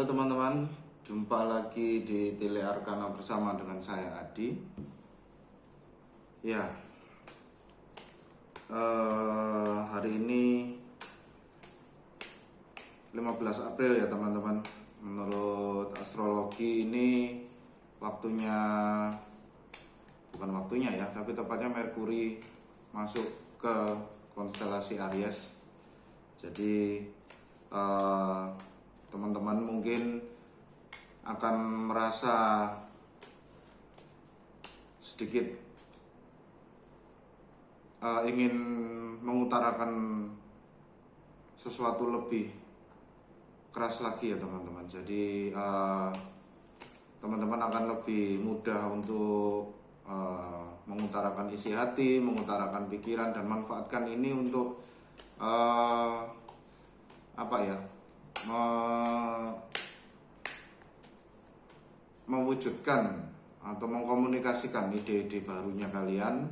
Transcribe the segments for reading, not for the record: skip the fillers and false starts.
Halo teman-teman, jumpa lagi di Tele Arkana bersama dengan saya Adi. Ya, hari ini 15 April ya teman-teman. Menurut astrologi ini bukan waktunya ya, tapi tepatnya Merkuri masuk ke konstelasi Aries. Jadi teman-teman mungkin akan merasa sedikit ingin mengutarakan sesuatu lebih keras lagi ya teman-teman. Jadi teman-teman akan lebih mudah untuk mengutarakan isi hati, mengutarakan pikiran, dan manfaatkan ini untuk mewujudkan atau mengkomunikasikan ide-ide barunya kalian.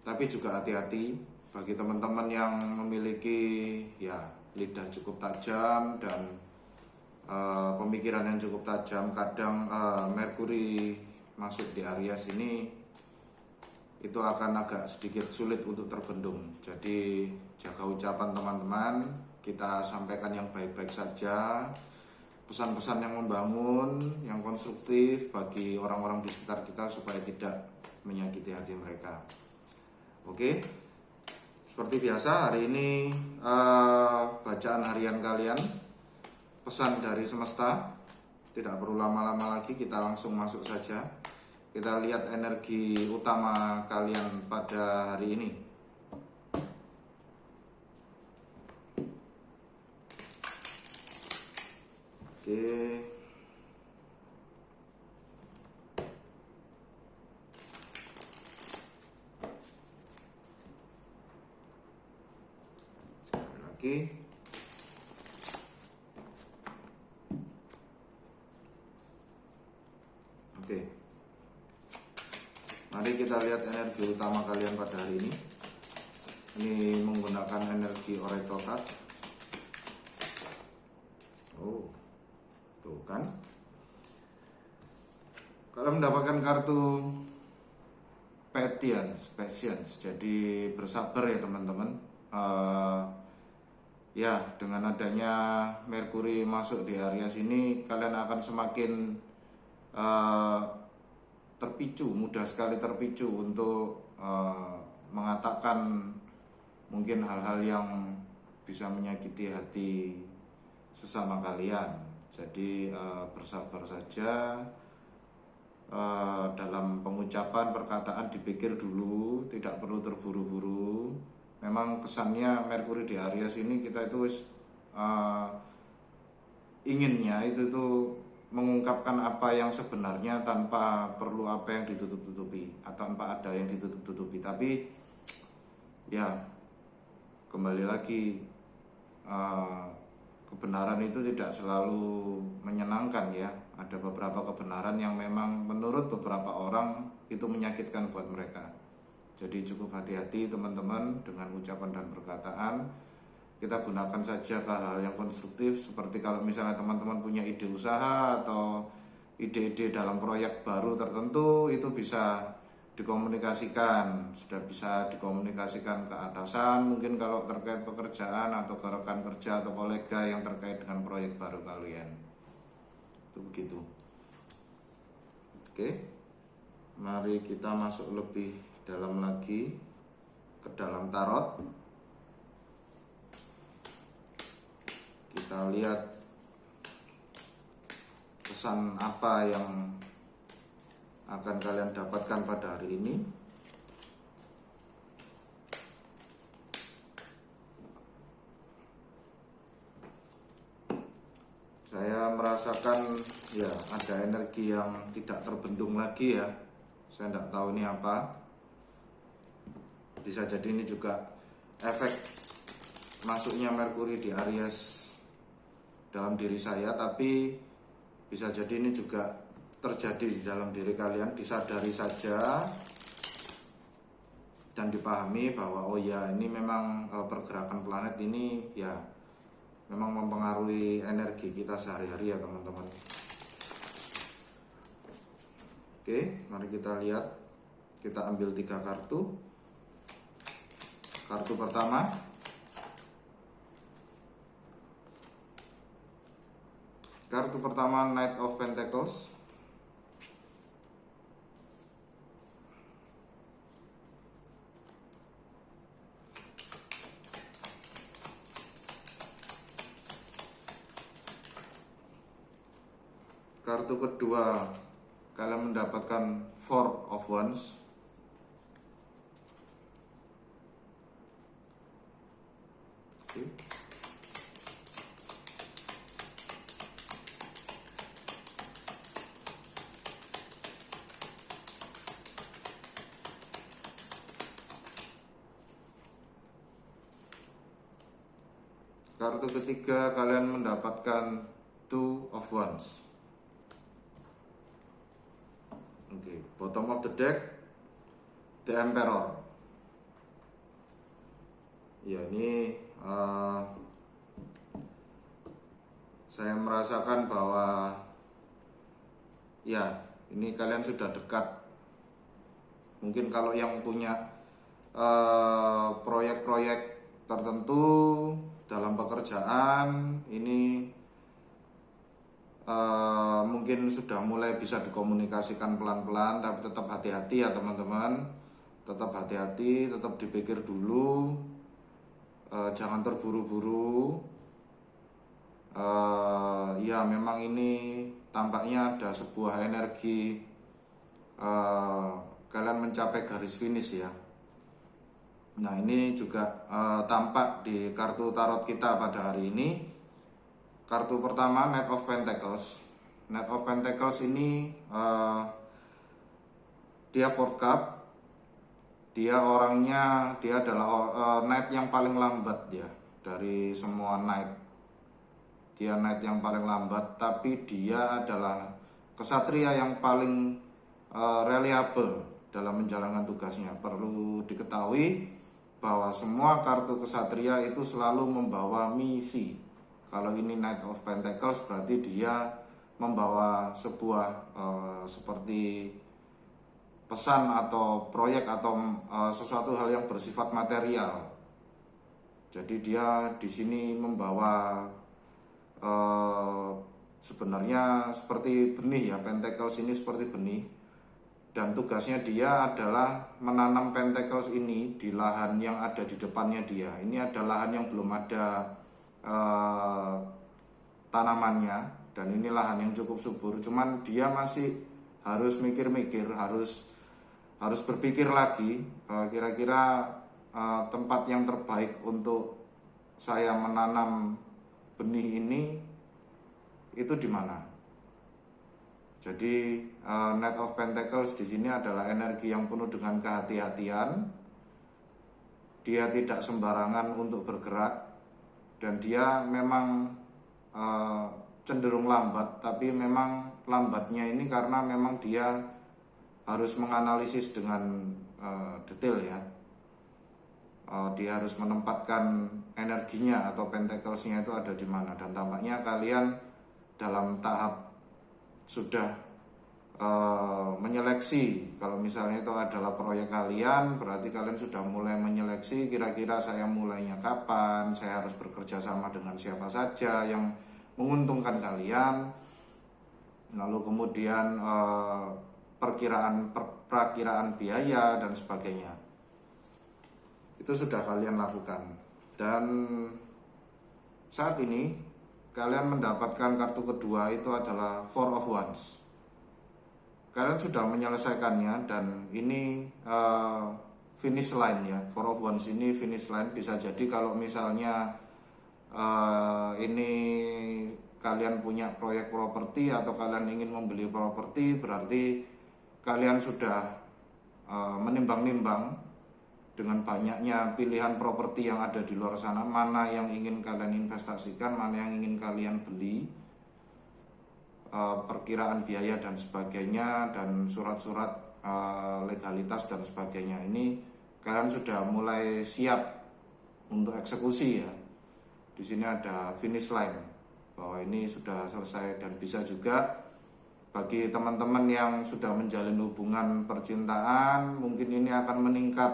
Tapi juga hati-hati bagi teman-teman yang memiliki lidah cukup tajam dan pemikiran yang cukup tajam. Kadang Merkuri masuk di Aries ini itu akan agak sedikit sulit untuk terbendung. Jadi jaga ucapan teman-teman, kita sampaikan yang baik-baik saja, pesan-pesan yang membangun, yang konstruktif bagi orang-orang di sekitar kita supaya tidak menyakiti hati mereka. Oke, seperti biasa hari ini bacaan harian kalian, pesan dari semesta. Tidak perlu lama-lama lagi, kita langsung masuk saja. Kita lihat energi utama kalian pada hari ini. Oke. Sekali lagi. Oke. Mari kita lihat energi utama kalian pada hari ini. Ini menggunakan energi Oracle card. Oh, tuh kan. Kalau mendapatkan kartu patience, jadi bersabar ya teman-teman. Dengan adanya Merkuri masuk di Aries ini, kalian akan semakin mudah sekali terpicu untuk mengatakan mungkin hal-hal yang bisa menyakiti hati sesama kalian. Jadi bersabar saja dalam pengucapan, perkataan, dipikir dulu, tidak perlu terburu-buru. Memang kesannya Merkuri di Aries ini kita itu inginnya itu tuh mengungkapkan apa yang sebenarnya tanpa perlu apa yang ditutup-tutupi atau tanpa ada yang ditutup-tutupi. Tapi ya kembali lagi, kebenaran itu tidak selalu menyenangkan ya. Ada beberapa kebenaran yang memang menurut beberapa orang itu menyakitkan buat mereka. Jadi cukup hati-hati teman-teman dengan ucapan dan perkataan. Kita gunakan saja ke hal-hal yang konstruktif, seperti kalau misalnya teman-teman punya ide usaha atau ide-ide dalam proyek baru tertentu, itu bisa dikomunikasikan, sudah bisa dikomunikasikan ke atasan, mungkin kalau terkait pekerjaan atau ke rekan kerja atau kolega yang terkait dengan proyek baru kalian. Itu begitu. Oke, mari kita masuk lebih dalam lagi ke dalam tarot. Kita lihat pesan apa yang akan kalian dapatkan pada hari ini. Saya merasakan ada energi yang tidak terbendung lagi ya. Saya tidak tahu ini apa. Bisa jadi ini juga efek masuknya Merkuri di Aries dalam diri saya, tapi bisa jadi ini juga terjadi di dalam diri kalian. Disadari saja dan dipahami bahwa ini memang pergerakan planet ini memang mempengaruhi energi kita sehari-hari ya teman-teman. Oke, mari kita lihat. Kita ambil 3 kartu. Kartu pertama, Knight of Pentacles. Kartu kedua, kalian mendapatkan Four of Wands. Oke. Kartu ketiga, kalian mendapatkan Two of Wands. Oke, bottom of the deck, The Emperor. Ya, ini saya merasakan bahwa ya, ini kalian sudah dekat. Mungkin kalau yang punya proyek-proyek tertentu dalam pekerjaan ini mungkin sudah mulai bisa dikomunikasikan pelan-pelan, tapi tetap hati-hati ya teman-teman. Tetap hati-hati, tetap dipikir dulu, jangan terburu-buru. Ya, memang ini tampaknya ada sebuah energi kalian mencapai garis finish ya. Nah, ini juga tampak di kartu tarot kita pada hari ini. Kartu pertama, Knight of Pentacles. Knight of Pentacles ini dia 4 cup. Dia adalah Knight yang paling lambat ya dari semua Knight. Dia Knight yang paling lambat, tapi dia adalah kesatria yang paling reliable dalam menjalankan tugasnya. Perlu diketahui bahwa semua kartu kesatria itu selalu membawa misi. Kalau ini Knight of Pentacles berarti dia membawa sebuah seperti pesan atau proyek atau sesuatu hal yang bersifat material. Jadi dia di sini membawa sebenarnya seperti benih ya. Pentacles ini seperti benih, dan tugasnya dia adalah menanam Pentacles ini di lahan yang ada di depannya dia. Ini ada lahan yang belum ada tanamannya, dan ini lahan yang cukup subur, cuman dia masih harus mikir-mikir, harus berpikir lagi kira-kira tempat yang terbaik untuk saya menanam benih ini itu di mana. Jadi Knight of Pentacles di sini adalah energi yang penuh dengan kehati-hatian. Dia tidak sembarangan untuk bergerak, dan dia memang cenderung lambat, tapi memang lambatnya ini karena memang dia harus menganalisis dengan detail ya. Dia harus menempatkan energinya atau pentaclesnya itu ada di mana, dan tampaknya kalian dalam tahap sudah menyeleksi. Kalau misalnya itu adalah proyek kalian, berarti kalian sudah mulai menyeleksi kira-kira saya mulainya kapan, saya harus bekerja sama dengan siapa saja yang menguntungkan kalian. Lalu kemudian perakiraan biaya dan sebagainya. Itu sudah kalian lakukan. Dan saat ini kalian mendapatkan kartu kedua, itu adalah Four of Wands. Kalian sudah menyelesaikannya, dan ini finish line ya. Four of Wands ini finish line. Bisa jadi kalau misalnya ini kalian punya proyek properti atau kalian ingin membeli properti, berarti kalian sudah menimbang-nimbang dengan banyaknya pilihan properti yang ada di luar sana, mana yang ingin kalian investasikan, mana yang ingin kalian beli, perkiraan biaya dan sebagainya, dan surat-surat legalitas dan sebagainya. Ini kalian sudah mulai siap untuk eksekusi ya. di sini ada finish line bahwa ini sudah selesai. Dan bisa juga bagi teman-teman yang sudah menjalin hubungan percintaan, mungkin ini akan meningkat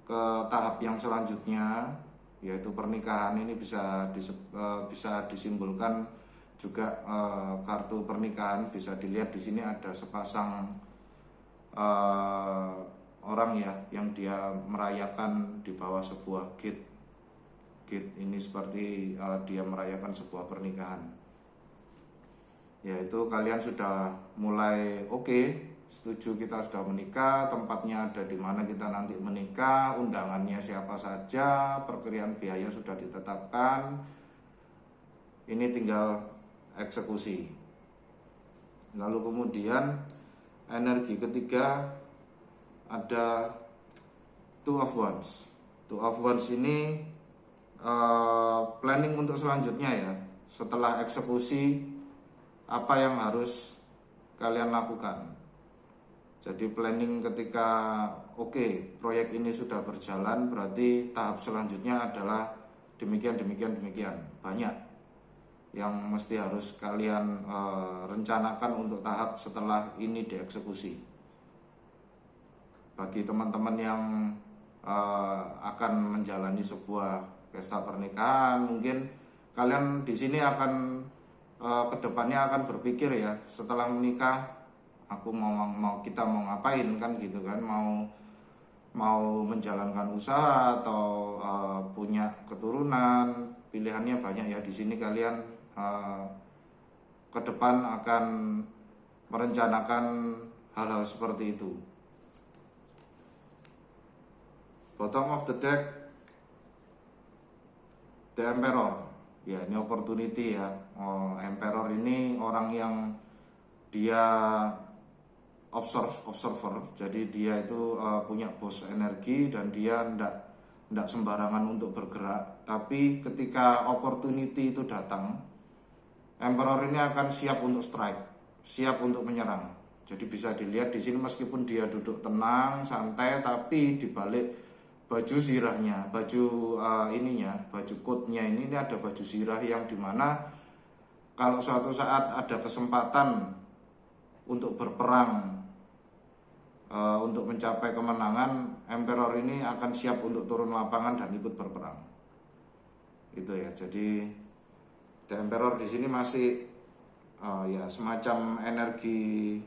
ke tahap yang selanjutnya, yaitu pernikahan. Ini bisa disimbolkan juga kartu pernikahan. Bisa dilihat di sini ada sepasang orang ya yang dia merayakan di bawah sebuah gate. Ini seperti dia merayakan sebuah pernikahan. Yaitu kalian sudah mulai oke, setuju kita sudah menikah, tempatnya ada di mana kita nanti menikah, undangannya siapa saja, perkiraan biaya sudah ditetapkan. Ini tinggal eksekusi. Lalu kemudian energi ketiga ada Two of Wands. Two of Wands ini planning untuk selanjutnya ya. Setelah eksekusi, apa yang harus kalian lakukan. Jadi planning ketika oke, proyek ini sudah berjalan, berarti tahap selanjutnya adalah demikian. Banyak yang mesti harus kalian rencanakan untuk tahap setelah ini dieksekusi. Bagi teman-teman yang akan menjalani sebuah pesta pernikahan, mungkin kalian di sini akan kedepannya akan berpikir ya, setelah menikah kita mau ngapain kan gitu kan, mau menjalankan usaha atau punya keturunan. Pilihannya banyak ya. Di sini kalian ke depan akan merencanakan hal-hal seperti itu. Bottom of the deck, The Emperor. Ya, ini opportunity ya. Emperor ini orang yang dia observer. Jadi dia itu punya bos energi dan dia ndak sembarangan untuk bergerak. Tapi ketika opportunity itu datang, Emperor ini akan siap untuk strike, siap untuk menyerang. Jadi bisa dilihat di sini meskipun dia duduk tenang, santai, tapi di balik baju sirahnya, baju baju coatnya ini ada baju sirah yang dimana kalau suatu saat ada kesempatan untuk berperang, untuk mencapai kemenangan, Emperor ini akan siap untuk turun lapangan dan ikut berperang. Itu ya. Jadi The Emperor di sini masih ya semacam energi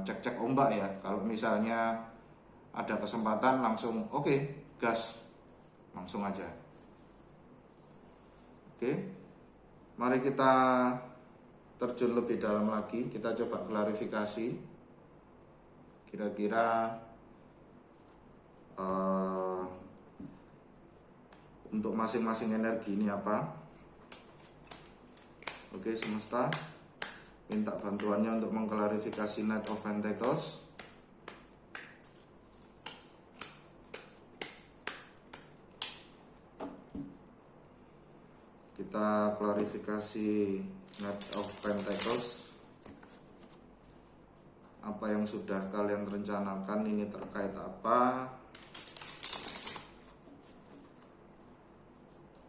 cek-cek ombak ya. Kalau misalnya ada kesempatan langsung oke, gas, langsung aja. Oke, mari kita terjun lebih dalam lagi. Kita coba klarifikasi kira-kira untuk masing-masing energi ini apa. Oke, semesta minta bantuannya untuk mengklarifikasi Knight of Pentacles. Kita klarifikasi Knight of Pentacles. Apa yang sudah kalian rencanakan ini terkait apa?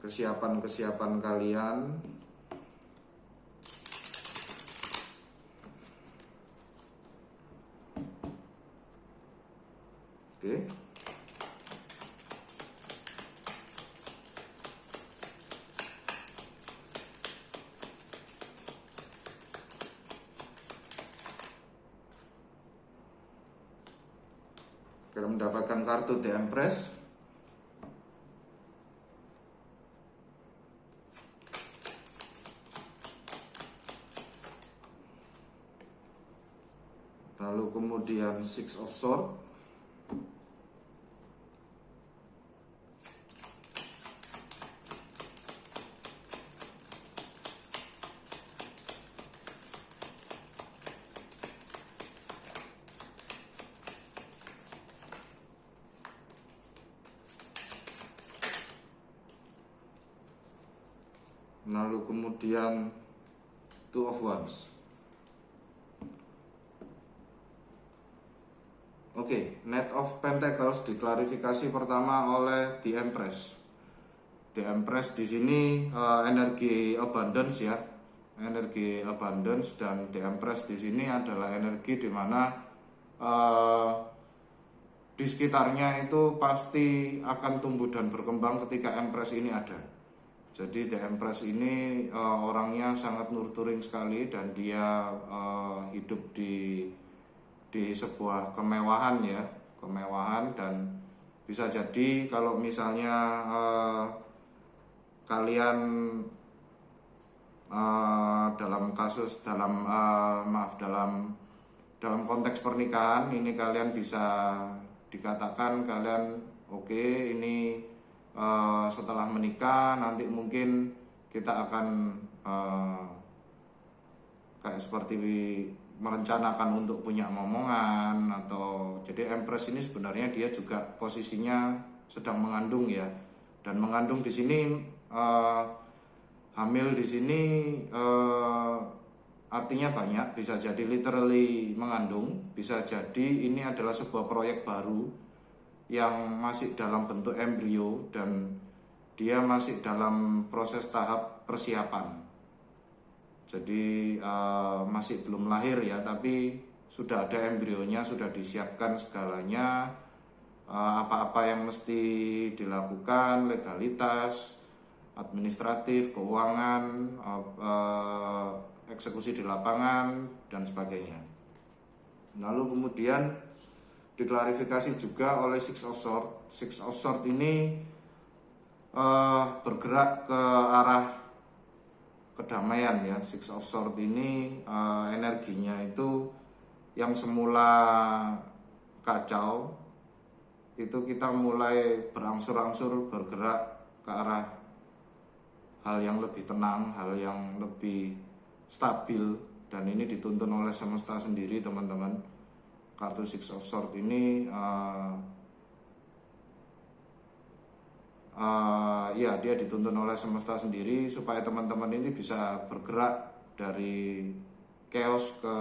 Kesiapan kalian. Oke. Kalau mendapatkan kartu The Empress, lalu kemudian Six of Swords, lalu kemudian Two of Wands. Oke, Knight of Pentacles diklarifikasi pertama oleh The Empress. The Empress di sini energi abundance ya, energi abundance, dan The Empress di sini adalah energi di mana di sekitarnya itu pasti akan tumbuh dan berkembang ketika Empress ini ada. Jadi The Empress ini orangnya sangat nurturing sekali, dan dia hidup di sebuah kemewahan ya, kemewahan. Dan bisa jadi kalau misalnya kalian dalam konteks pernikahan ini, kalian bisa dikatakan kalian oke, ini setelah menikah nanti mungkin kita akan kayak seperti merencanakan untuk punya momongan. Atau jadi Empress ini sebenarnya dia juga posisinya sedang mengandung ya, dan mengandung di sini hamil di sini artinya banyak, bisa jadi literally mengandung, bisa jadi ini adalah sebuah proyek baru yang masih dalam bentuk embrio dan dia masih dalam proses tahap persiapan. Jadi masih belum lahir ya, tapi sudah ada embrionya, sudah disiapkan segalanya, apa-apa yang mesti dilakukan, legalitas, administratif, keuangan, eksekusi di lapangan, dan sebagainya. Lalu kemudian diklarifikasi juga oleh Six of Swords. Six of Swords ini bergerak ke arah kedamaian ya. Six of Swords ini energinya itu yang semula kacau, itu kita mulai berangsur-angsur bergerak ke arah hal yang lebih tenang, hal yang lebih stabil, dan ini dituntun oleh semesta sendiri teman-teman. Kartu Six of Swords ini ya dia dituntun oleh semesta sendiri supaya teman-teman ini bisa bergerak dari chaos ke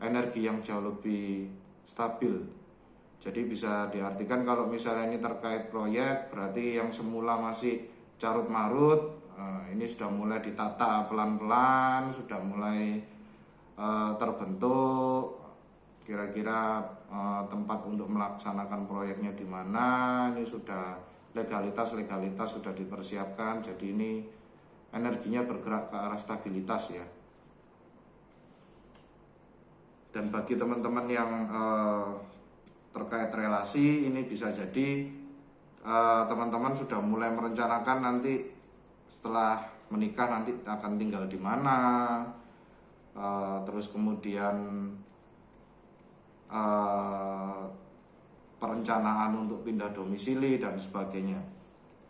energi yang jauh lebih stabil. Jadi bisa diartikan kalau misalnya ini terkait proyek, berarti yang semula masih carut marut, ini sudah mulai ditata pelan-pelan, sudah mulai terbentuk kira-kira tempat untuk melaksanakan proyeknya di mana. Ini sudah legalitas sudah dipersiapkan. Jadi ini energinya bergerak ke arah stabilitas ya. Dan bagi teman-teman yang terkait relasi, ini bisa jadi teman-teman sudah mulai merencanakan nanti setelah menikah nanti akan tinggal di mana, terus kemudian perencanaan untuk pindah domisili dan sebagainya.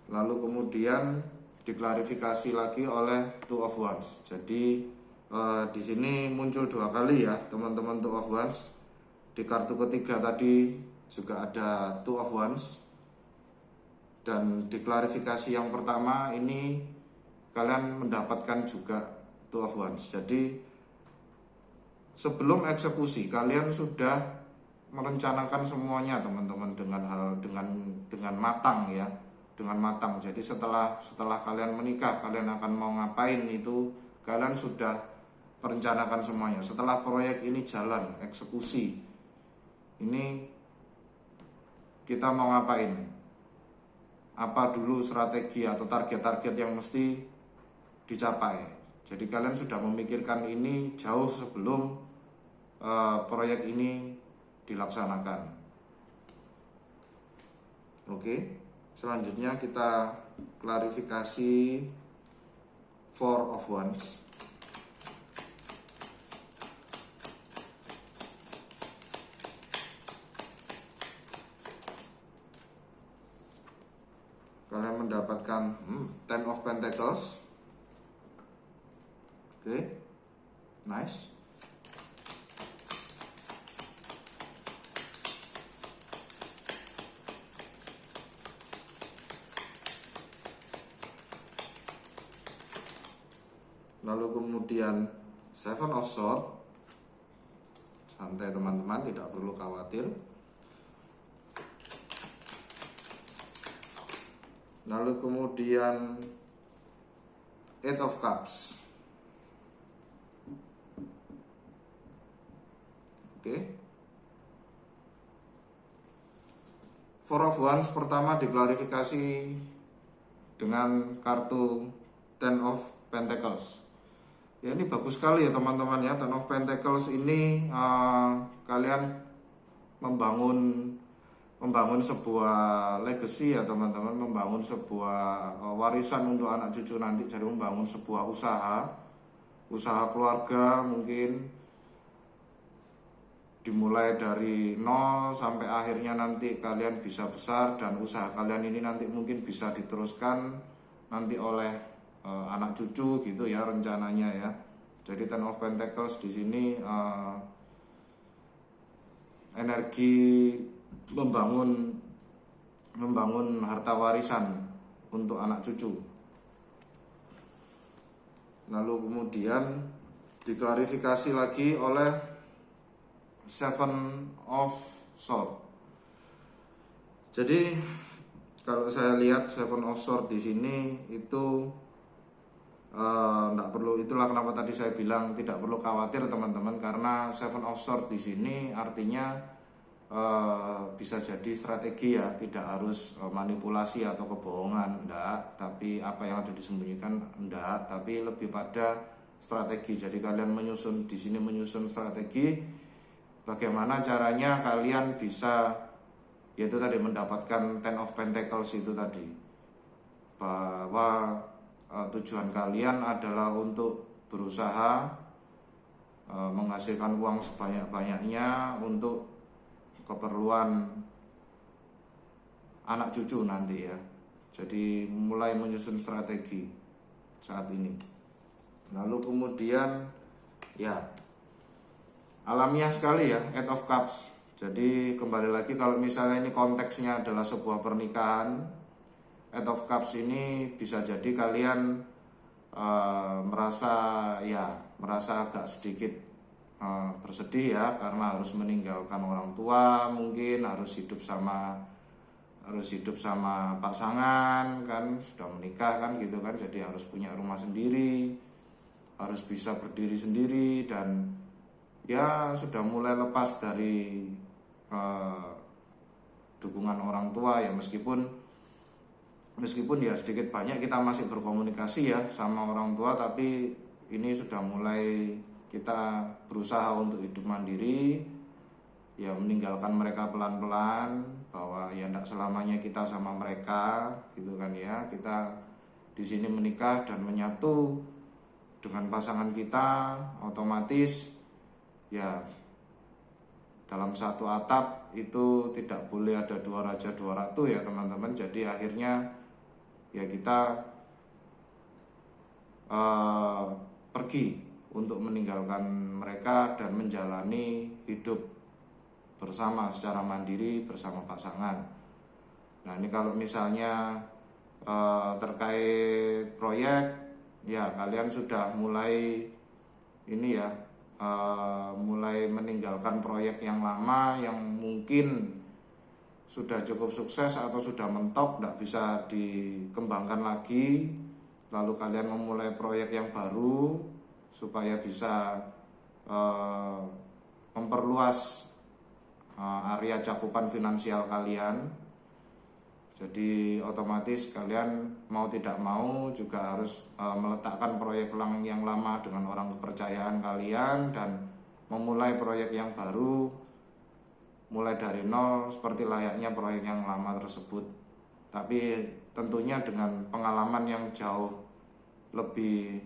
Lalu kemudian diklarifikasi lagi oleh Two of Wands. Jadi di sini muncul 2 kali ya teman-teman Two of Wands. Di kartu ketiga tadi juga ada Two of Wands, dan di klarifikasi yang pertama ini kalian mendapatkan juga Two of Wands. Jadi sebelum eksekusi kalian sudah merencanakan semuanya teman-teman dengan matang ya, dengan matang. Jadi setelah kalian menikah, kalian akan mau ngapain itu kalian sudah merencanakan semuanya. Setelah proyek ini jalan, eksekusi, ini kita mau ngapain, apa dulu strategi atau target-target yang mesti dicapai. Jadi kalian sudah memikirkan ini jauh sebelum proyek ini dilaksanakan. Oke, selanjutnya kita klarifikasi Four of Wands. Kalian mendapatkan Ten of Pentacles. Oke, nice. Lalu kemudian Seven of Swords. Santai teman-teman, tidak perlu khawatir. Lalu kemudian Eight of Cups. Oke. Four of Wands pertama diklarifikasi dengan kartu Ten of Pentacles. Ya, ini bagus sekali ya teman-teman ya. Ten of Pentacles ini kalian membangun sebuah legacy ya teman-teman, membangun sebuah warisan untuk anak cucu nanti. Jadi membangun sebuah usaha keluarga, mungkin dimulai dari nol sampai akhirnya nanti kalian bisa besar, dan usaha kalian ini nanti mungkin bisa diteruskan nanti oleh anak cucu gitu ya rencananya ya. Jadi Ten of Pentacles di sini energi membangun harta warisan untuk anak cucu. Lalu kemudian diklarifikasi lagi oleh Seven of Swords. Jadi kalau saya lihat Seven of Swords di sini itu enggak perlu, itulah kenapa tadi saya bilang tidak perlu khawatir teman-teman, karena Seven of Swords di sini artinya bisa jadi strategi ya, tidak harus manipulasi atau kebohongan, enggak, tapi apa yang ada disembunyikan enggak, tapi lebih pada strategi. Jadi kalian menyusun di sini, menyusun strategi bagaimana caranya kalian bisa, yaitu tadi mendapatkan Ten of Pentacles itu tadi, bahwa tujuan kalian adalah untuk berusaha menghasilkan uang sebanyak-banyaknya untuk keperluan anak cucu nanti ya. Jadi mulai menyusun strategi saat ini. Lalu kemudian ya alamiah sekali ya Eight of Cups. Jadi kembali lagi, kalau misalnya ini konteksnya adalah sebuah pernikahan, Eight of Cups ini bisa jadi kalian merasa agak sedikit bersedih ya, karena harus meninggalkan orang tua, mungkin harus hidup sama pasangan kan, sudah menikah kan gitu kan, jadi harus punya rumah sendiri, harus bisa berdiri sendiri, dan ya sudah mulai lepas dari dukungan orang tua ya, meskipun ya sedikit banyak kita masih berkomunikasi ya sama orang tua, tapi ini sudah mulai kita berusaha untuk hidup mandiri ya, meninggalkan mereka pelan-pelan, bahwa ya tidak selamanya kita sama mereka gitu kan ya. Kita di sini menikah dan menyatu dengan pasangan kita, otomatis ya dalam satu atap itu tidak boleh ada dua raja dua ratu ya teman-teman. Jadi akhirnya ya kita pergi untuk meninggalkan mereka dan menjalani hidup bersama secara mandiri bersama pasangan. Nah ini kalau misalnya terkait proyek ya, kalian sudah mulai ini ya, mulai meninggalkan proyek yang lama yang mungkin sudah cukup sukses atau sudah mentok, tidak bisa dikembangkan lagi. Lalu kalian memulai proyek yang baru supaya bisa memperluas area cakupan finansial kalian. Jadi otomatis kalian mau tidak mau juga harus meletakkan proyek yang lama dengan orang kepercayaan kalian dan memulai proyek yang baru, mulai dari nol seperti layaknya proyek yang lama tersebut. Tapi tentunya dengan pengalaman yang jauh lebih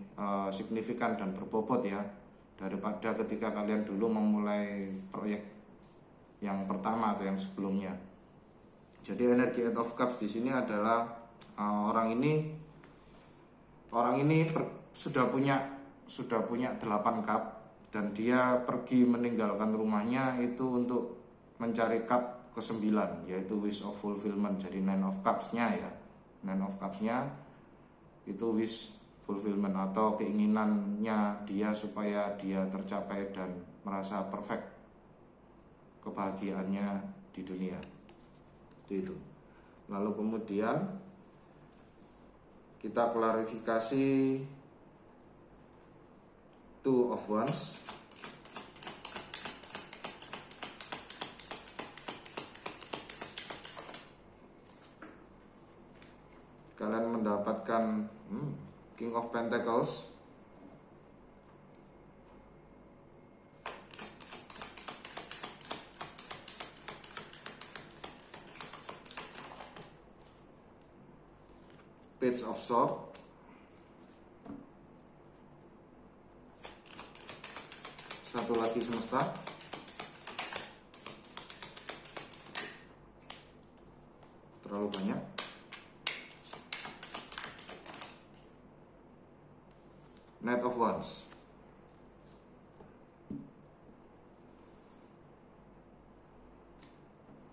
signifikan dan berbobot ya, daripada ketika kalian dulu memulai proyek yang pertama atau yang sebelumnya. Jadi energi Eight of Cups di sini adalah orang ini sudah punya 8 cup, dan dia pergi meninggalkan rumahnya itu untuk mencari cup ke-9, yaitu wish of fulfillment. Jadi Nine of Cups-nya ya, Nine of Cups-nya itu wish fulfillment atau keinginannya dia supaya dia tercapai dan merasa perfect kebahagiaannya di dunia itu. Lalu kemudian kita klarifikasi Two of Wands. Kalian mendapatkan King of Pentacles, Page of Swords, satu lagi semesta, terlalu banyak, Knight of Wands.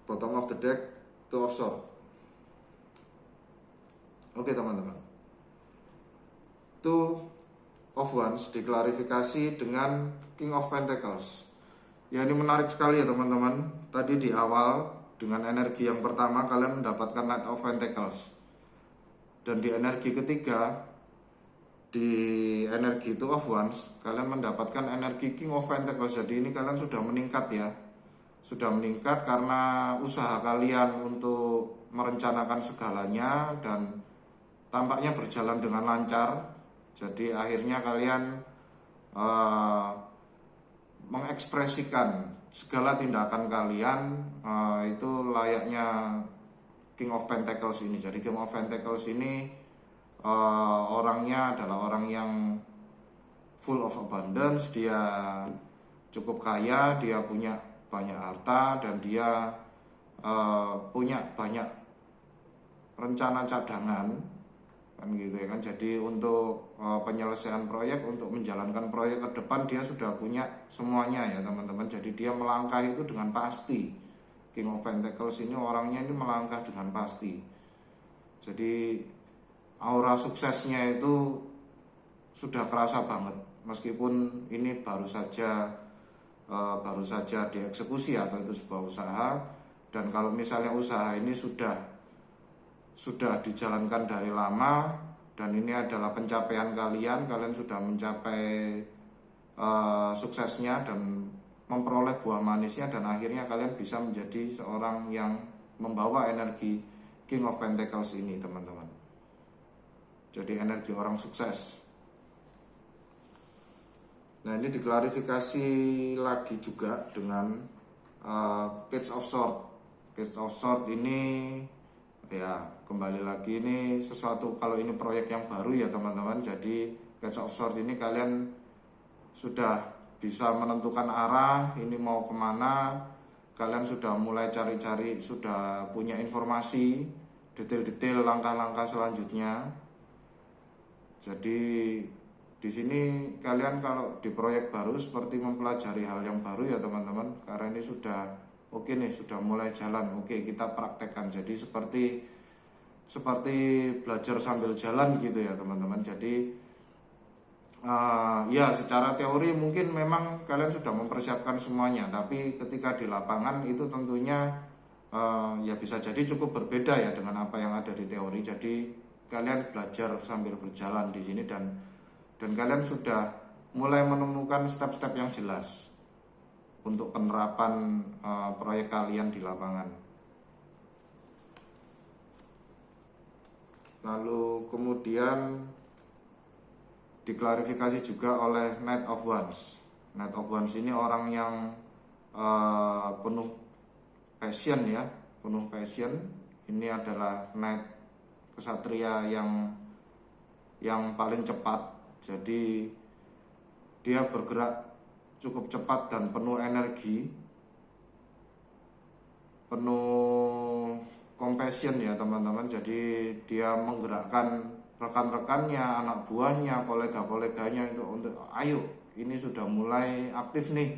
Bottom of the deck, Two of Swords. Oke teman-teman, Two of Wands diklarifikasi dengan King of Pentacles. Ya, ini menarik sekali ya teman-teman. Tadi di awal dengan energi yang pertama kalian mendapatkan Knight of Pentacles, dan di energi ketiga, di energi Two of Wands, kalian mendapatkan energi King of Pentacles. Jadi ini kalian sudah meningkat ya, sudah meningkat karena usaha kalian untuk merencanakan segalanya dan tampaknya berjalan dengan lancar. Jadi akhirnya kalian mengekspresikan segala tindakan kalian itu layaknya King of Pentacles ini. Jadi King of Pentacles ini orangnya adalah orang yang full of abundance. Dia cukup kaya, dia punya banyak harta, dan dia punya banyak rencana cadangan, kan gitu ya kan. Jadi untuk penyelesaian proyek, untuk menjalankan proyek ke depan, dia sudah punya semuanya ya teman-teman. Jadi dia melangkah itu dengan pasti. King of Pentacles ini orangnya ini melangkah dengan pasti. Jadi aura suksesnya itu sudah kerasa banget, meskipun ini baru saja dieksekusi atau itu sebuah usaha. Dan kalau misalnya usaha ini sudah dijalankan dari lama, dan ini adalah pencapaian kalian sudah mencapai suksesnya dan memperoleh buah manisnya, dan akhirnya kalian bisa menjadi seorang yang membawa energi King of Pentacles ini teman-teman. Jadi energi orang sukses. Nah, ini diklarifikasi lagi juga dengan Page of Swords. Page of Swords ini ya kembali lagi, ini sesuatu, kalau ini proyek yang baru ya teman-teman. Jadi Page of Swords ini kalian sudah bisa menentukan arah, ini mau kemana. Kalian sudah mulai cari-cari, sudah punya informasi detail-detail langkah-langkah selanjutnya. Jadi di sini kalian kalau di proyek baru seperti mempelajari hal yang baru ya teman-teman, karena ini sudah oke nih, sudah mulai jalan. Oke, kita praktekkan. Jadi seperti belajar sambil jalan gitu ya teman-teman. Jadi ya secara teori mungkin memang kalian sudah mempersiapkan semuanya, tapi ketika di lapangan itu tentunya ya bisa jadi cukup berbeda ya dengan apa yang ada di teori. Jadi kalian belajar sambil berjalan di sini, dan kalian sudah mulai menemukan step-step yang jelas untuk penerapan proyek kalian di lapangan. Lalu kemudian diklarifikasi juga oleh Knight of Wands. Knight of Wands ini orang yang penuh passion ya, penuh passion. Ini adalah Knight kesatria yang paling cepat. Jadi dia bergerak cukup cepat dan penuh energi, penuh compassion ya teman-teman. Jadi dia menggerakkan rekan-rekannya, anak buahnya, kolega-koleganya itu untuk ayo, ini sudah mulai aktif nih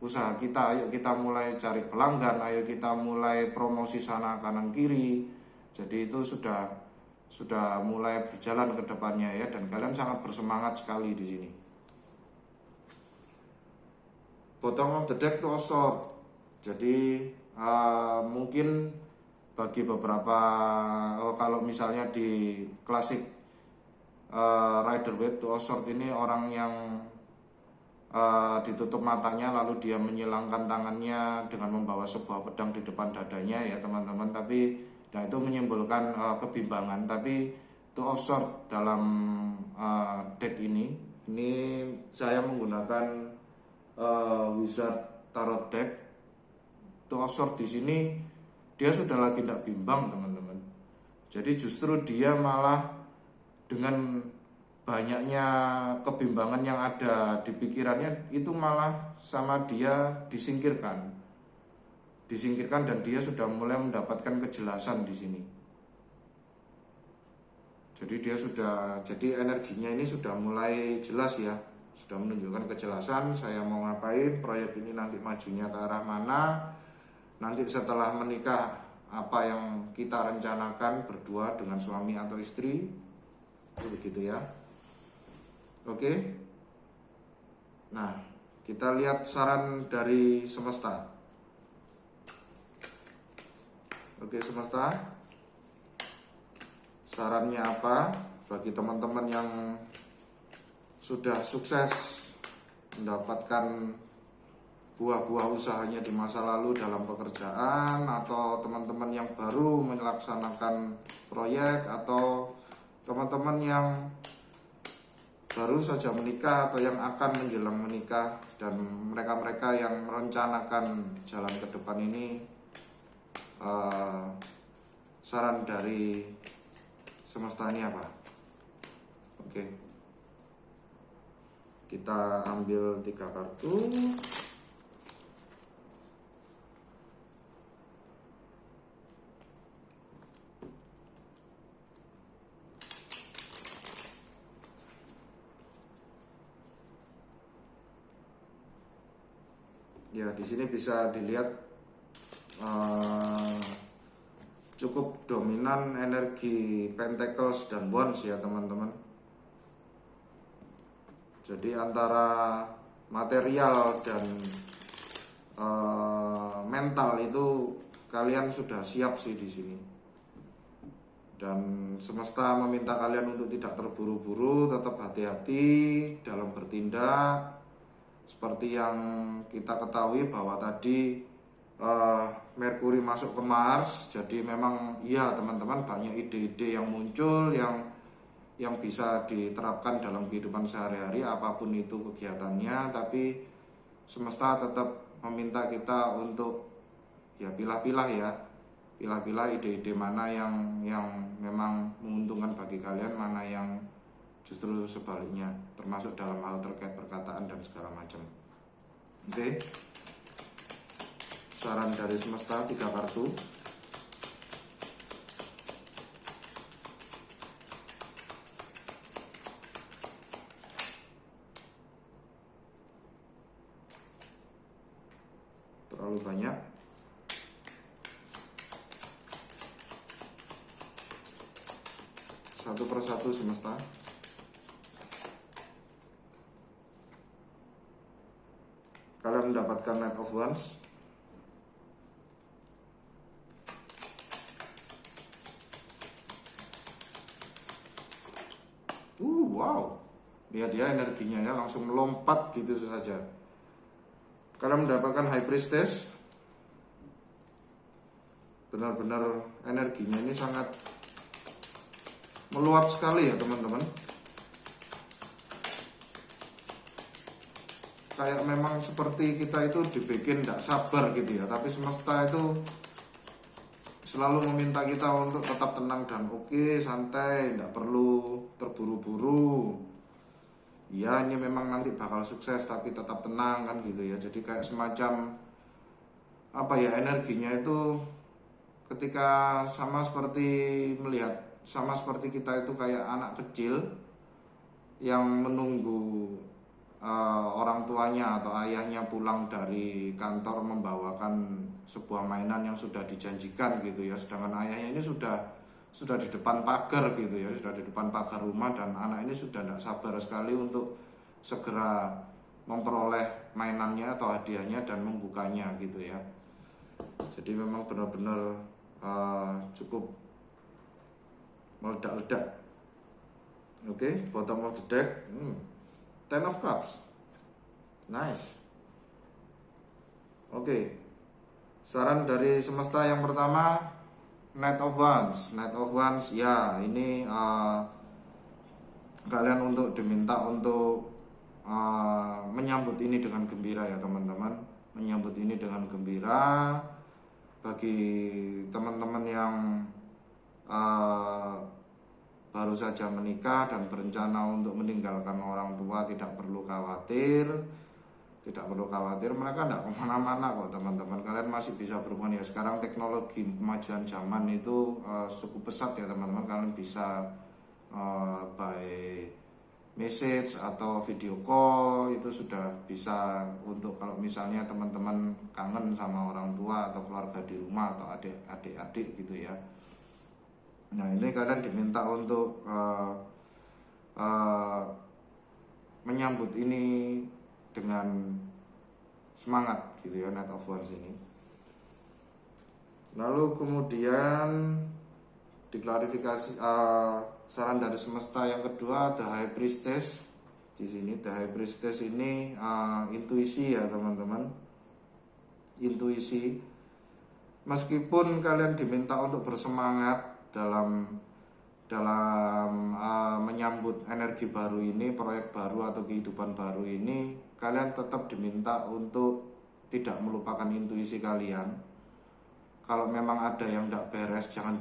usaha kita, ayo kita mulai cari pelanggan, ayo kita mulai promosi sana kanan kiri. Jadi itu sudah mulai berjalan ke depannya ya, dan kalian sangat bersemangat sekali di sini. Bottom of the deck, Two of Swords. Jadi mungkin bagi beberapa kalau misalnya di klasik Rider Waite to Oxford ini orang yang ditutup matanya lalu dia menyilangkan tangannya dengan membawa sebuah pedang di depan dadanya ya teman-teman. Tapi nah itu menyimbolkan kebimbangan. Tapi to Oxford dalam deck ini saya menggunakan Wizard Tarot deck. To Oxford di sini dia sudah lagi tidak bimbang teman-teman. Jadi justru dia malah dengan banyaknya kebimbangan yang ada di pikirannya itu malah sama dia disingkirkan dan dia sudah mulai mendapatkan kejelasan di sini. Jadi energinya ini sudah mulai jelas ya, sudah menunjukkan kejelasan saya mau ngapain, proyek ini nanti majunya ke arah mana, nanti setelah menikah apa yang kita rencanakan berdua dengan suami atau istri, itu begitu ya. Oke. Nah, kita lihat saran dari semesta. Oke, semesta. Sarannya apa bagi teman-teman yang sudah sukses mendapatkan buah-buah usahanya di masa lalu dalam pekerjaan, atau teman-teman yang baru melaksanakan proyek, atau teman-teman yang baru saja menikah atau yang akan menjelang menikah, dan mereka-mereka yang merencanakan jalan ke depan ini. Saran dari semesta ini apa? Oke, kita ambil 3 kartu. Ya, di sini bisa dilihat cukup dominan energi Pentacles dan Wands ya teman-teman. Jadi antara material dan mental itu kalian sudah siap sih di sini. Dan semesta meminta kalian untuk tidak terburu-buru, tetap hati-hati dalam bertindak. Seperti yang kita ketahui bahwa tadi Merkuri masuk ke Mars, jadi memang iya teman-teman, banyak ide-ide yang muncul yang bisa diterapkan dalam kehidupan sehari-hari apapun itu kegiatannya. Tapi semesta tetap meminta kita untuk ya pilah-pilah ide-ide mana yang memang menguntungkan bagi kalian, mana yang justru sebaliknya, termasuk dalam hal terkait perkataan dan segala macam. Oke. Saran dari semesta 3 kartu. Terlalu banyak. Satu persatu semesta. Kalian mendapatkan Knight of Wands. Wow. Lihat ya energinya ya, langsung melompat gitu saja. Kalian mendapatkan High Priestess. Benar-benar energinya ini sangat meluap sekali ya teman-teman. Kayak memang seperti kita itu dibikin tidak sabar gitu ya. Tapi semesta itu selalu meminta kita untuk tetap tenang dan oke, santai, tidak perlu terburu-buru. Ya ini memang nanti bakal sukses tapi tetap tenang kan gitu ya. Jadi kayak semacam apa ya, energinya itu ketika sama seperti kita itu kayak anak kecil yang menunggu orang tuanya atau ayahnya pulang dari kantor membawakan sebuah mainan yang sudah dijanjikan gitu ya, sedangkan ayahnya ini sudah di depan pagar gitu ya, sudah di depan pagar rumah, dan anak ini sudah tidak sabar sekali untuk segera memperoleh mainannya atau hadiahnya dan membukanya gitu ya. Jadi memang benar-benar cukup meledak-ledak Oke, bottom of the deck, Ten of Cups, nice. Oke, saran dari semesta yang pertama, Knight of Wands. Knight of Wands, ya ini kalian untuk diminta untuk menyambut ini dengan gembira ya teman-teman. Menyambut ini dengan gembira. Bagi teman-teman yang baru saja menikah dan berencana untuk meninggalkan orang tua, tidak perlu khawatir. Tidak perlu khawatir, mereka tidak kemana-mana kok teman-teman. Kalian masih bisa berhubungan ya. Sekarang teknologi kemajuan zaman itu cukup pesat ya teman-teman. Kalian bisa by message atau video call, itu sudah bisa untuk kalau misalnya teman-teman kangen sama orang tua atau keluarga di rumah atau adik-adik gitu ya. Nah ini kalian diminta untuk menyambut ini dengan semangat gitu ya, Knight of Wands ini. Lalu kemudian diklarifikasi saran dari semesta yang kedua, The High Priestess. Di sini The High Priestess ini intuisi ya teman-teman. Intuisi. Meskipun kalian diminta untuk bersemangat dalam menyambut energi baru ini, proyek baru atau kehidupan baru ini, kalian tetap diminta untuk tidak melupakan intuisi kalian. Kalau memang ada yang tidak beres, jangan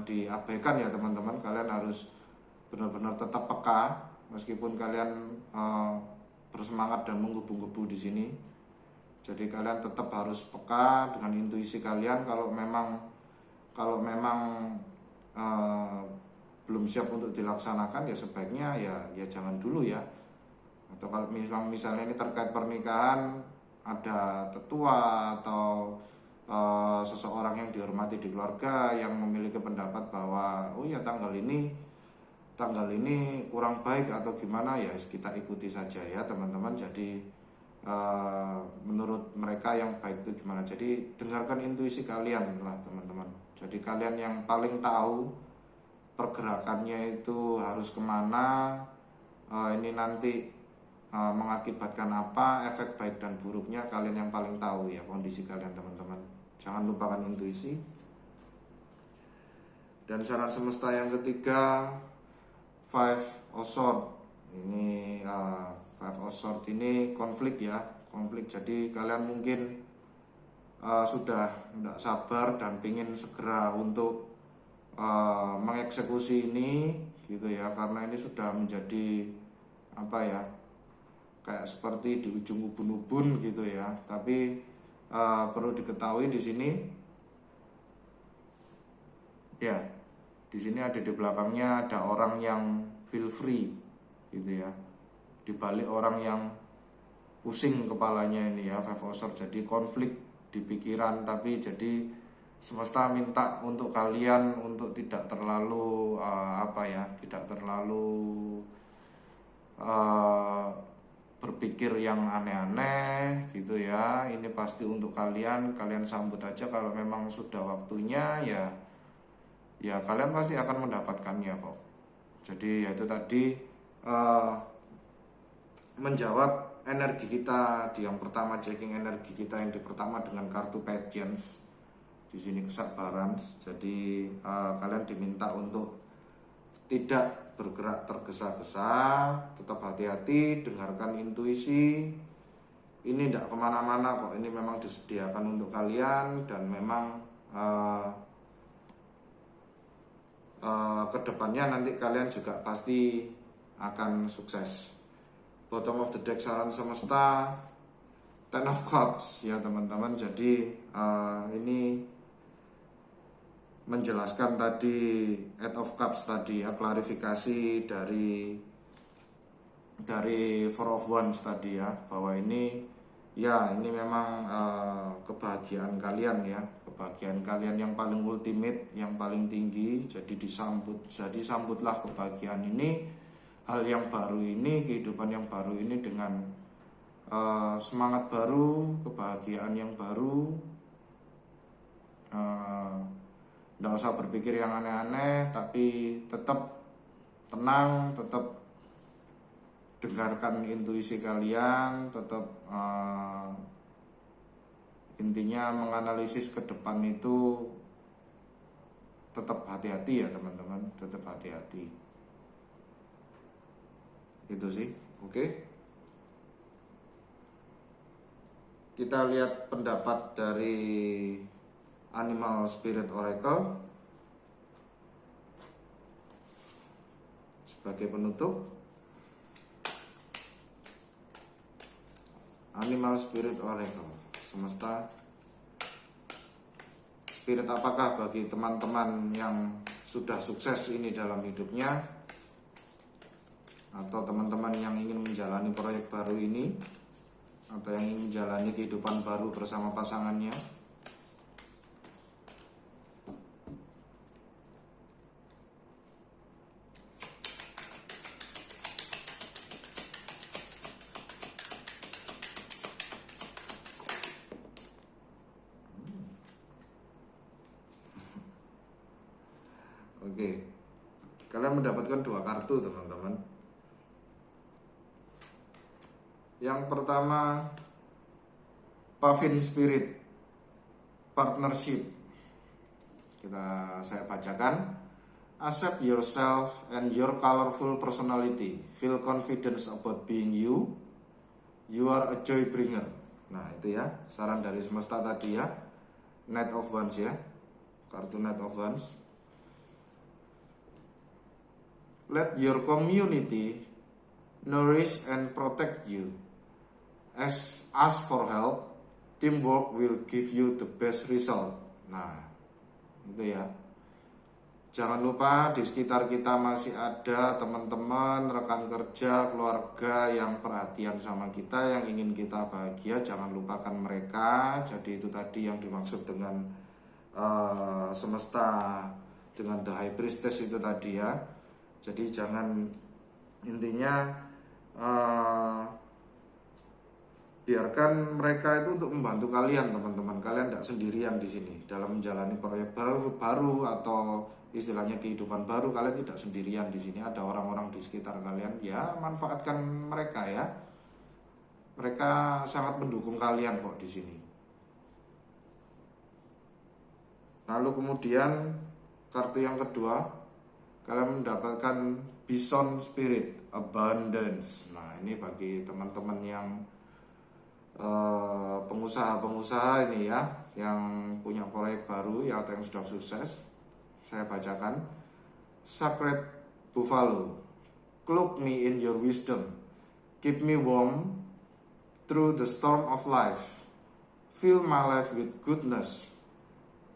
diabaikan ya teman-teman. Kalian harus benar-benar tetap peka, meskipun kalian bersemangat dan menggebu-gebu di sini. Jadi kalian tetap harus peka dengan intuisi kalian. Kalau memang belum siap untuk dilaksanakan, ya sebaiknya ya jangan dulu ya. Atau kalau misalnya ini terkait pernikahan, ada tetua atau seseorang yang dihormati di keluarga yang memiliki pendapat bahwa oh ya tanggal ini kurang baik atau gimana, ya kita ikuti saja ya teman-teman. Jadi menurut mereka yang baik itu gimana. Jadi dengarkan intuisi kalian lah teman-teman. Jadi kalian yang paling tahu pergerakannya itu harus kemana, ini nanti mengakibatkan apa, efek baik dan buruknya kalian yang paling tahu ya, kondisi kalian teman-teman. Jangan lupakan intuisi. Dan saran semesta yang ketiga, Five of Swords. Ini Five of Swords ini konflik ya, konflik. Jadi kalian mungkin sudah tidak sabar dan ingin segera untuk mengeksekusi ini gitu ya, karena ini sudah menjadi apa ya, kayak seperti di ujung ubun-ubun gitu ya. Tapi perlu diketahui di sini ya, di sini ada di belakangnya ada orang yang feel free gitu ya, di balik orang yang pusing kepalanya ini ya, Five of Swords. Jadi konflik di pikiran, tapi jadi semesta minta untuk kalian untuk tidak terlalu tidak terlalu berpikir yang aneh-aneh gitu ya. Ini pasti untuk kalian sambut aja. Kalau memang sudah waktunya ya kalian pasti akan mendapatkannya kok. Jadi ya itu tadi menjawab energi kita di yang pertama, checking energi kita yang di pertama dengan kartu Patience. Di sini kesabaran. Jadi kalian diminta untuk tidak bergerak tergesa-gesa, tetap hati-hati, dengarkan intuisi. Ini tidak kemana-mana kok, ini memang disediakan untuk kalian. Dan memang kedepannya nanti kalian juga pasti akan sukses. Bottom of the deck saran semesta, Ten of Cups ya teman-teman. Jadi ini menjelaskan tadi Eight of Cups tadi ya, klarifikasi dari Four of Wands tadi ya, bahwa ini memang kebahagiaan kalian ya, kebahagiaan kalian yang paling ultimate, yang paling tinggi. Jadi sambutlah kebahagiaan ini, hal yang baru ini, kehidupan yang baru ini dengan semangat baru, kebahagiaan yang baru. Nggak usah berpikir yang aneh-aneh, tapi tetap tenang, tetap dengarkan intuisi kalian, tetap intinya menganalisis ke depan itu tetap hati-hati ya teman-teman, tetap hati-hati. Itu sih, oke. Kita lihat pendapat dari Animal Spirit Oracle sebagai penutup. Animal Spirit Oracle, semesta spirit apakah bagi teman-teman yang sudah sukses ini dalam hidupnya, atau teman-teman yang ingin menjalani proyek baru ini, atau yang ingin menjalani kehidupan baru bersama pasangannya. Oke, kalian mendapatkan 2 kartu teman-teman. Yang pertama, Pavin Spirit Partnership. Saya bacakan. Accept yourself and your colorful personality. Feel confidence about being you. You are a joy bringer. Nah itu ya, saran dari semesta tadi ya. Knight of Wands ya, kartu Knight of Wands. Let your community nourish and protect you. Ask for help. Teamwork will give you the best result. Nah, itu ya. Jangan lupa di sekitar kita masih ada teman-teman, rekan kerja, keluarga yang perhatian sama kita, yang ingin kita bahagia. Jangan lupakan mereka. Jadi itu tadi yang dimaksud dengan semesta, dengan The High Priestess itu tadi ya. Jadi jangan, intinya biarkan mereka itu untuk membantu kalian teman-teman. Kalian tidak sendirian di sini dalam menjalani proyek baru atau istilahnya kehidupan baru. Kalian tidak sendirian di sini. Ada orang-orang di sekitar kalian. Ya manfaatkan mereka ya. Mereka sangat mendukung kalian kok di sini. Lalu kemudian kartu yang kedua, kalian mendapatkan Bison Spirit Abundance. Nah ini bagi teman-teman yang pengusaha-pengusaha ini ya, yang punya proyek baru ya, atau yang sudah sukses. Saya bacakan. Sacred Buffalo, cloak me in your wisdom, keep me warm through the storm of life, fill my life with goodness,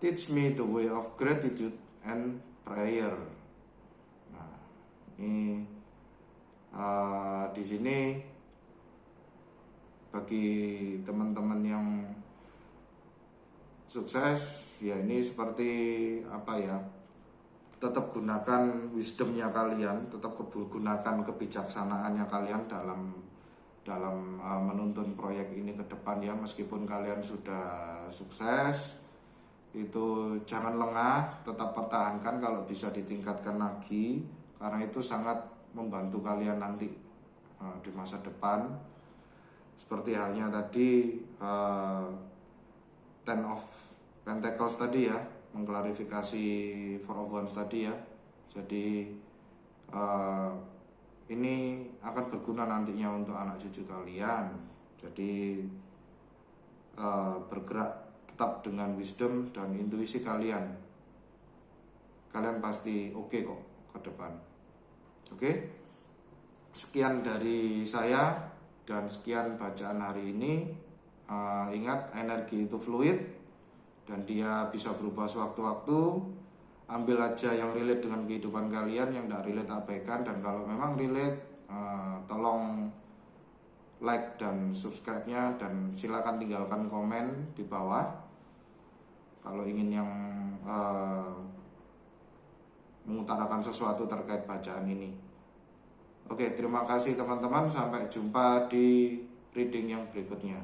teach me the way of gratitude and prayer. Nah ini di sini bagi teman-teman yang sukses ya, ini seperti apa ya, tetap gunakan wisdomnya kalian, tetap gunakan kebijaksanaannya kalian dalam menuntun proyek ini ke depan ya. Meskipun kalian sudah sukses, itu jangan lengah, tetap pertahankan, kalau bisa ditingkatkan lagi, karena itu sangat membantu kalian nanti di masa depan. Seperti halnya tadi Ten of Pentacles tadi ya, mengklarifikasi Four of Wands tadi ya. Jadi ini akan berguna nantinya untuk anak cucu kalian. Jadi bergerak tetap dengan wisdom dan intuisi kalian. Kalian pasti oke kok ke depan. Oke? Sekian dari saya. Dan sekian bacaan hari ini. Ingat, energi itu fluid dan dia bisa berubah sewaktu-waktu. Ambil aja yang relate dengan kehidupan kalian, yang tidak relate abaikan. Dan kalau memang relate, tolong like dan subscribe-nya, dan silakan tinggalkan komen di bawah kalau ingin yang mengutarakan sesuatu terkait bacaan ini. Oke, terima kasih teman-teman. Sampai jumpa di reading yang berikutnya.